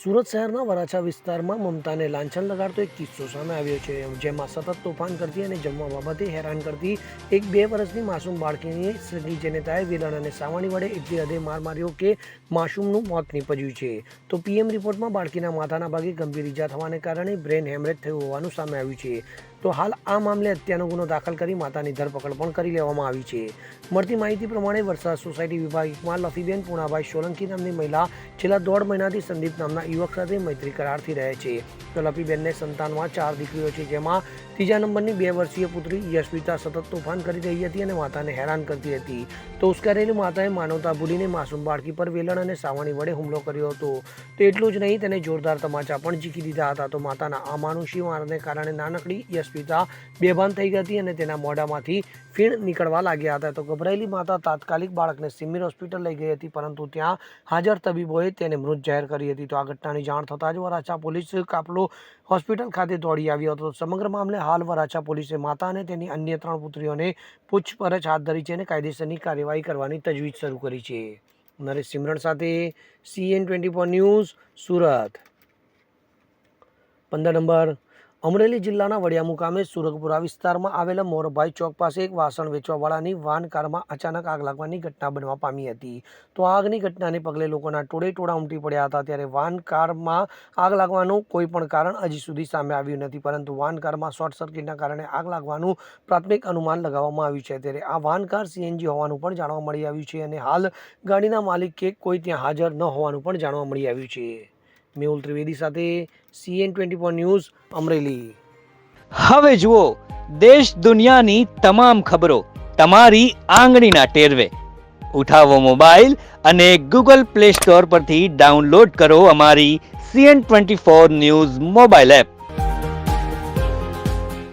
સુરત શહેરના વરાછા વિસ્તારમાં મમતાને લાંછન લગાડતો એક કિસ્સો સામે આવ્યો છે, જેમાં સતત તોફાન કરતી અને જમવા બાબતે હેરાન કરતી એક 2 વર્ષની માસૂમ બાળકીને સગી જનેતાએ વેલણ અને સાવરણી વડે એટલી હદે માર માર્યો કે માસૂમનું મોત નીપજ્યું છે. તો પીએમ રિપોર્ટમાં બાળકીના માથાના ભાગે ગંભીર ઈજા થવાને કારણે બ્રેન હેમરેજ થયું હોવાનું સામે આવ્યું છે. તો હાલ આ મામલે હત્યાનો ગુનો દાખલ કરી માતાની ધરપકડ પણ કરી લેવામાં આવી છે. મળતી માહિતી પ્રમાણે વરસાદ સોસાયટી વિભાગ 1માં લફીબેન પૂણાભાઈ સોલંકી નામની મહિલા છેલ્લા 1.5 મહિનાથી સંદીપ નામના યુવક સાથે મૈત્રી કરારથી રહે છે. તો લફીબેનને સંતાનમાં 4 દીકરીઓ છે, જેમાં ત્રીજા નંબરની 2 વર્ષીય પુત્રી યશવિતા સતત તોફાન કરી રહી હતી અને માતાને હેરાન કરતી હતી. તો ઉશ્કેરેલી માતાએ માનવતા ભૂલીને માસૂમ બાળકી પર વેલણ અને સાવરણી વડે હુમલો કર્યો હતો. તો એટલું જ નહીં, તેને જોરદાર તમાચા પણ ઝીકી દીધા હતા. તો માતાના આ માનુષી મારને કારણે નાનકડી યશવિતા બેભાન થઈ ગઈ હતી અને તેના મોઢામાંથી ફીણ નીકળવા લાગ્યા હતા. તો ગભરાયેલી માતા તાત્કાલિક બાળકને સિમ્મીર હોસ્પિટલ લઈ ગઈ હતી, પરંતુ ત્યાં હાજર તબીબોએ તેને મૃત જાહેર કરી હતી. તો આ ઘટનાની જાણ થતાં જ વરાછા પોલીસ કાફલો હોસ્પિટલ ખાતે દોડી આવ્યો હતો. સમગ્ર મામલે હાલ વરાછા પોલીસે માતા અને તેની અન્ય 3 પુત્રીઓને પૂછપરછ હાથ ધરી છે અને કાયદેસરની કાર્યવાહી કરવાની તજવીજ શરૂ કરી છે. નરેશ સિમરણ સાથે CN24 news, Surat. 15 number. Amreli જિલ્લાના વડિયા મુકામે સુરગપુરા વિસ્તારમાં આવેલા મોરભાઈ ચોક પાસે એક વાસણ વેચવાવાળાની વાન કારમાં અચાનક આગ લાગવાની ઘટના બનવા પામી હતી. તો આગની ઘટનાને પગલે લોકોના ટોળે ઉમટી પડ્યા હતા. ત્યારે વાન કારમાં આગ લાગવાનું કોઈ પણ કારણ હજી સુધી સામે આવ્યું નથી, પરંતુ વાન કારમાં શોર્ટ સર્કિટના કારણે આગ લાગવાનું પ્રાથમિક અનુમાન લગાવવામાં આવ્યું છે. ત્યારે આ વાન કાર CNG હોવાનું પણ જાણવા મળી આવ્યું છે અને હાલ ગાડીના માલિક કે કોઈ ત્યાં હાજર ન હોવાનું પણ જાણવા મળી આવ્યું છે. મેહુલ ત્રિવેદી સાથે CN24 ન્યૂઝ, અમરેલી. હવે જુઓ દેશ દુનિયાની તમામ ખબરો તમારી આંગળીના ટેરવે. ઉઠાવો મોબાઈલ અને Google Play Store પરથી ડાઉનલોડ કરો અમારી CN24 ન્યૂઝ મોબાઈલ એપ.